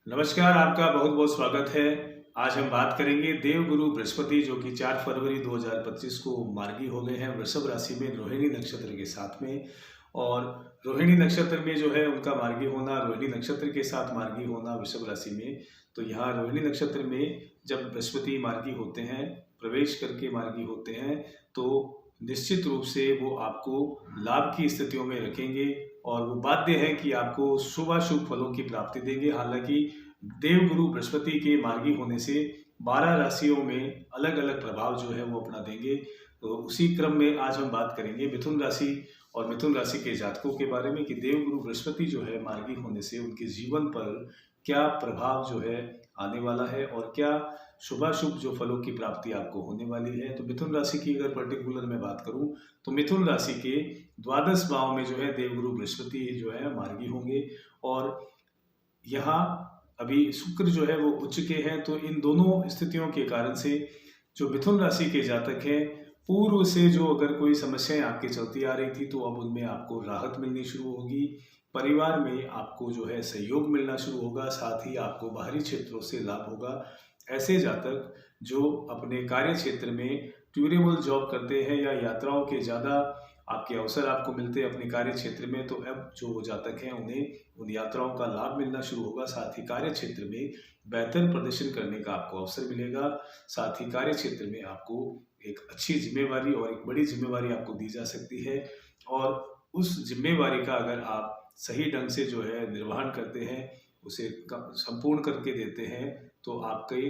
नमस्कार, आपका बहुत बहुत स्वागत है। आज हम बात करेंगे देवगुरु बृहस्पति जो कि 4 फरवरी 2025 को मार्गी हो गए हैं वृषभ राशि में रोहिणी नक्षत्र के साथ में। और रोहिणी नक्षत्र में जो है उनका मार्गी होना, रोहिणी नक्षत्र के साथ मार्गी होना वृषभ राशि में, तो यहाँ रोहिणी नक्षत्र में जब बृहस्पति मार्गी होते हैं, प्रवेश करके मार्गी होते हैं, तो निश्चित रूप से वो आपको लाभ की स्थितियों में रखेंगे और वो बाध्य है कि आपको शुभाशुभ फलों की प्राप्ति देंगे। हालांकि देवगुरु बृहस्पति के मार्गी होने से 12 राशियों में अलग अलग प्रभाव जो है वो अपना देंगे। तो उसी क्रम में आज हम बात करेंगे मिथुन राशि और मिथुन राशि के जातकों के बारे में कि देवगुरु बृहस्पति जो है मार्गी होने से उनके जीवन पर क्या प्रभाव जो है आने वाला है और क्या शुभाशुभ जो फलों की प्राप्ति आपको होने वाली है। तो मिथुन राशि की अगर पर्टिकुलर मैं बात करूं तो मिथुन राशि के द्वादश भाव में जो है देवगुरु बृहस्पति जो है मार्गी होंगे और यहाँ अभी शुक्र जो है वो उच्च के हैं। तो इन दोनों स्थितियों के कारण से जो मिथुन राशि के जातक हैं, पूर्व से जो अगर कोई समस्याएं आपके चलती आ रही थी तो अब उनमें आपको राहत मिलनी शुरू होगी। परिवार में आपको जो है सहयोग मिलना शुरू होगा, साथ ही आपको बाहरी क्षेत्रों से लाभ होगा। ऐसे जातक जो अपने कार्य क्षेत्र में ट्यूरेबल जॉब करते हैं या यात्राओं के ज़्यादा आपके अवसर आपको मिलते हैं अपने कार्य क्षेत्र में, तो अब जो जातक हैं उन्हें उन यात्राओं का लाभ मिलना शुरू होगा। साथ ही कार्य क्षेत्र में बेहतर प्रदर्शन करने का आपको अवसर मिलेगा। साथ ही कार्य क्षेत्र में आपको एक अच्छी जिम्मेवारी और एक बड़ी जिम्मेवारी आपको दी जा सकती है और उस जिम्मेवारी का अगर आप सही ढंग से जो है निर्वहन करते हैं, उसे संपूर्ण करके देते हैं, तो आपके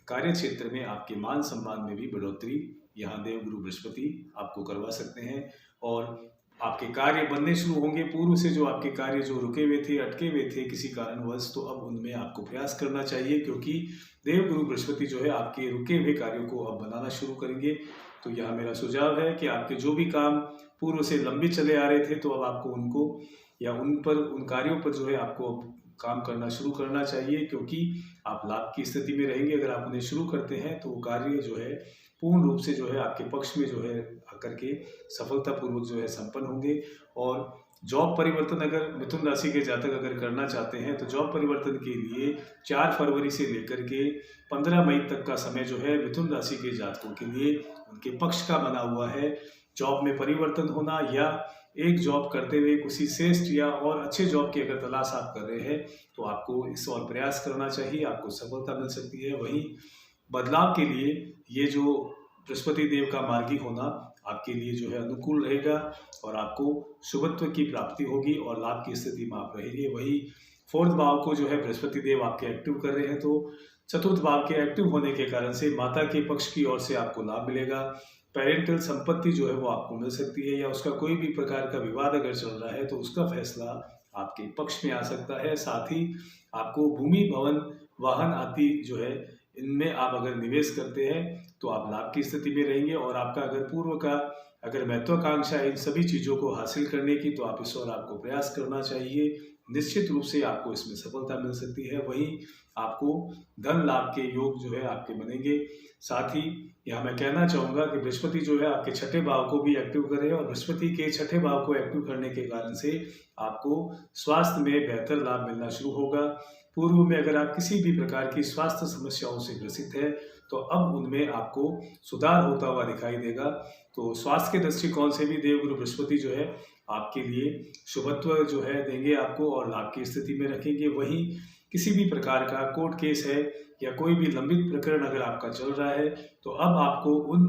कार्य क्षेत्र में आपके मान सम्मान में भी बढ़ोतरी यहाँ देवगुरु बृहस्पति आपको करवा सकते हैं और आपके कार्य बनने शुरू होंगे। पूर्व से जो आपके कार्य जो रुके हुए थे, अटके हुए थे किसी कारणवश, तो अब उनमें आपको प्रयास करना चाहिए क्योंकि देवगुरु बृहस्पति जो है आपके रुके हुए कार्यों को अब बनाना शुरू करेंगे। तो यहाँ मेरा सुझाव है कि आपके जो भी काम पूर्व से लंबे चले आ रहे थे, तो अब आपको उनको या उन कार्यों पर जो है आपको काम करना शुरू करना चाहिए क्योंकि आप लाभ की स्थिति में रहेंगे। अगर आप उन्हें शुरू करते हैं तो वो कार्य जो है पूर्ण रूप से जो है आपके पक्ष में जो है आकर के सफलतापूर्वक जो है संपन्न होंगे। और जॉब परिवर्तन अगर मिथुन राशि के जातक अगर करना चाहते हैं तो जॉब परिवर्तन के लिए 4 फरवरी से लेकर के 15 मई तक का समय जो है मिथुन राशि के जातकों के लिए उनके पक्ष का बना हुआ है। जॉब में परिवर्तन होना या एक जॉब करते हुए किसी श्रेष्ठ या और अच्छे जॉब की अगर तलाश आप कर रहे हैं तो आपको इस और प्रयास करना चाहिए, आपको सफलता मिल सकती है। वहीं बदलाव के लिए ये जो बृहस्पति देव का मार्गी होना आपके लिए जो है अनुकूल रहेगा और आपको शुभत्व की प्राप्ति होगी और लाभ की स्थिति में आप रहेंगे। वही 4th भाव को जो है बृहस्पति देव आपके एक्टिव कर रहे हैं, तो 4th भाव के एक्टिव होने के कारण से माता के पक्ष की ओर से आपको लाभ मिलेगा। पेरेंटल संपत्ति जो है वो आपको मिल सकती है या उसका कोई भी प्रकार का विवाद अगर चल रहा है तो उसका फैसला आपके पक्ष में आ सकता है। साथ ही आपको भूमि, भवन, वाहन आदि जो है इनमें आप अगर निवेश करते हैं तो आप लाभ की स्थिति में रहेंगे और आपका अगर पूर्व का अगर महत्वाकांक्षा है इन सभी चीज़ों को हासिल करने की, तो आप इस और आपको प्रयास करना चाहिए। निश्चित रूप से आपको इसमें सफलता मिल सकती है। वहीं आपको धन लाभ के योग जो है आपके बनेंगे। साथ ही यहाँ मैं कहना चाहूँगा कि बृहस्पति जो है आपके 6ठे भाव को भी एक्टिव करे और बृहस्पति के 6ठे भाव को एक्टिव करने के कारण से आपको स्वास्थ्य में बेहतर लाभ मिलना शुरू होगा। पूर्व में अगर आप किसी भी प्रकार की स्वास्थ्य समस्याओं से ग्रसित है तो अब उनमें आपको सुधार होता हुआ दिखाई देगा। तो स्वास्थ्य के दृष्टिकोण से भी देवगुरु बृहस्पति जो है आपके लिए शुभत्व जो है देंगे आपको और लाभ की स्थिति में रखेंगे। वहीं किसी भी प्रकार का कोर्ट केस है या कोई भी लंबित प्रकरण अगर आपका चल रहा है तो अब आपको उन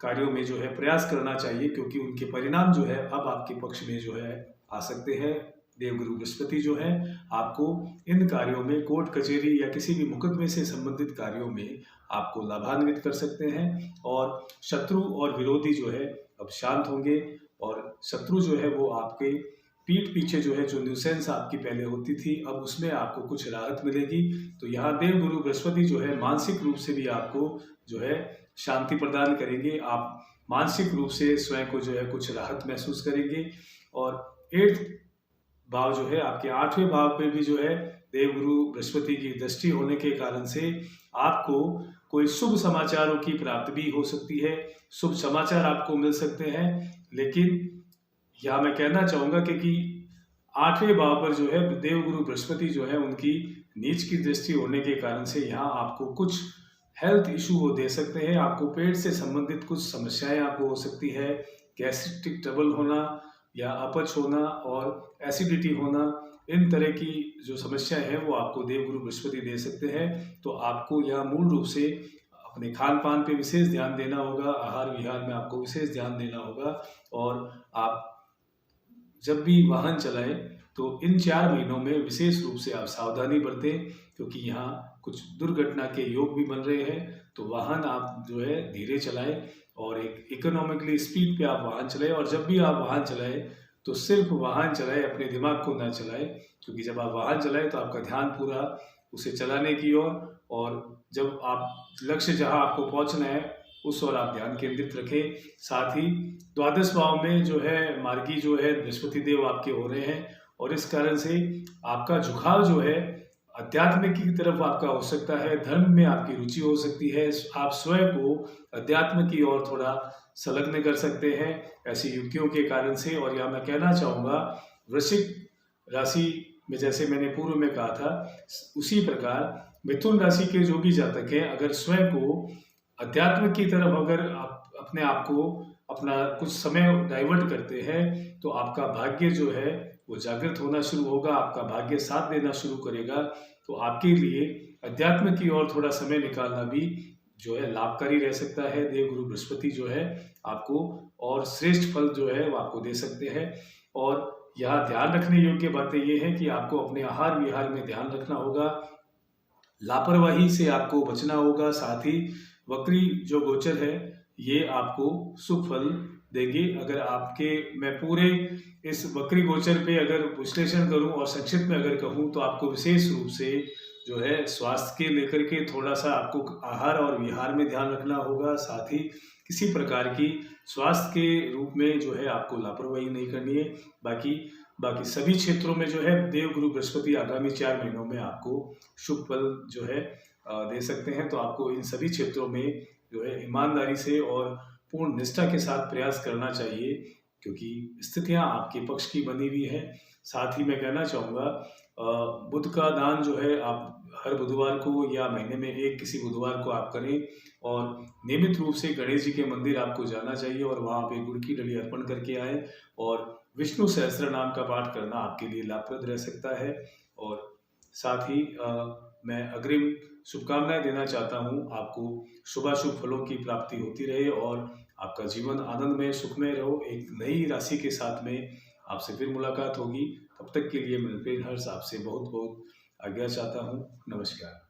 कार्यों में जो है प्रयास करना चाहिए क्योंकि उनके परिणाम जो है अब आपके पक्ष में जो है आ सकते हैं। देवगुरु बृहस्पति जो है आपको इन कार्यों में कोर्ट कचहरी या किसी भी मुकदमे से संबंधित कार्यों में आपको लाभान्वित कर सकते हैं और शत्रु और विरोधी जो है अब शांत होंगे और शत्रु जो है वो आपके पीठ पीछे जो है जो न्यूसेंस आपकी पहले होती थी अब उसमें आपको कुछ राहत मिलेगी। तो यहाँ देवगुरु बृहस्पति जो है मानसिक रूप से भी आपको जो है शांति प्रदान करेंगे। आप मानसिक रूप से स्वयं को जो है कुछ राहत महसूस करेंगे। और 8th भाव जो है आपके 8वें भाव पे भी जो है देवगुरु बृहस्पति की दृष्टि होने के कारण से आपको कोई शुभ समाचारों की प्राप्ति भी हो सकती है। शुभ समाचार आपको मिल सकते हैं, लेकिन यहाँ मैं कहना चाहूँगा कि 8वें भाव पर जो है देवगुरु बृहस्पति जो है उनकी नीच की दृष्टि होने के कारण से यहाँ आपको कुछ हेल्थ इशू वो दे सकते हैं। आपको पेट से संबंधित कुछ समस्याएं आपको हो सकती है, गैस्ट्रिक ट्रबल होना या अपच होना और एसिडिटी होना, इन तरह की जो समस्याएं हैं वो आपको देवगुरु बृहस्पति दे सकते हैं। तो आपको यहाँ मूल रूप से अपने खान पान पे विशेष ध्यान देना होगा, आहार विहार में आपको विशेष ध्यान देना होगा। और आप जब भी वाहन चलाएं तो इन 4 महीनों में विशेष रूप से आप सावधानी बरतें, क्योंकि यहाँ कुछ दुर्घटना के योग भी बन रहे हैं। तो वाहन आप जो है धीरे चलाएं और एक इकोनॉमिकली स्पीड पे आप वाहन चलाएं। और जब भी आप वाहन चलाएं तो सिर्फ वाहन चलाएं, अपने दिमाग को ना चलाएं, क्योंकि जब आप वाहन चलाएं तो आपका ध्यान पूरा उसे चलाने की ओर, और जब आप लक्ष्य जहां आपको पहुंचना है उस ओर आप ध्यान केंद्रित रखें। साथ ही द्वादश भाव में जो है मार्गी जो है बृहस्पति देव आपके हो रहे हैं, और इस कारण से आपका झुकाव जो है अध्यात्म की तरफ आपका हो सकता है, धर्म में आपकी रुचि हो सकती है, आप स्वयं को अध्यात्म की ओर थोड़ा संलग्न कर सकते हैं ऐसी युक्तियों के कारण से। और यहाँ मैं कहना चाहूँगा, वृश्चिक राशि में जैसे मैंने पूर्व में कहा था, उसी प्रकार मिथुन राशि के जो भी जातक हैं, अगर स्वयं को अध्यात्म की तरफ अगर आप अपने आप को अपना कुछ समय डाइवर्ट करते हैं तो आपका भाग्य जो है वो जागृत होना शुरू होगा, आपका भाग्य साथ देना शुरू करेगा। तो आपके लिए अध्यात्म की ओर थोड़ा समय निकालना भी जो है लाभकारी रह सकता है। देवगुरु बृहस्पति जो है आपको और श्रेष्ठ फल जो है वो आपको दे सकते हैं। और यहाँ ध्यान रखने योग्य बातें ये हैं कि आपको अपने आहार विहार में ध्यान रखना होगा, लापरवाही से आपको बचना होगा। साथ ही वक्री जो गोचर है ये आपको शुभ फल देंगे। अगर आपके मैं पूरे इस वक्री गोचर पे अगर विश्लेषण करूं और संक्षिप्त में अगर कहूं तो आपको विशेष रूप से जो है स्वास्थ्य के लेकर के थोड़ा सा आपको आहार और विहार में ध्यान रखना होगा। साथ ही किसी प्रकार की स्वास्थ्य के रूप में जो है आपको लापरवाही नहीं करनी है। बाकी सभी क्षेत्रों में जो है देवगुरु बृहस्पति आगामी 4 महीनों में आपको शुभ फल जो है दे सकते हैं। तो आपको इन सभी क्षेत्रों में जो है ईमानदारी से और पूर्ण निष्ठा के साथ प्रयास करना चाहिए, क्योंकि स्थितियां आपके पक्ष की बनी हुई है। साथ ही मैं कहना चाहूँगा, बुध का दान जो है आप हर बुधवार को या महीने में एक किसी बुधवार को आप करें, और नियमित रूप से गणेश जी के मंदिर आपको जाना चाहिए और वहाँ पे गुड़ की डली अर्पण करके आए। और विष्णु सहस्त्र नाम का पाठ करना आपके लिए लाभप्रद रह सकता है। और साथ ही मैं अग्रिम शुभकामनाएं देना चाहता हूं, आपको शुभाशुभ फलों की प्राप्ति होती रहे और आपका जीवन आनंदमय सुखमय रहो। एक नई राशि के साथ में आपसे फिर मुलाकात होगी। तब तक के लिए मैं फिर हर्ष आपसे बहुत बहुत आज्ञा चाहता हूं। नमस्कार।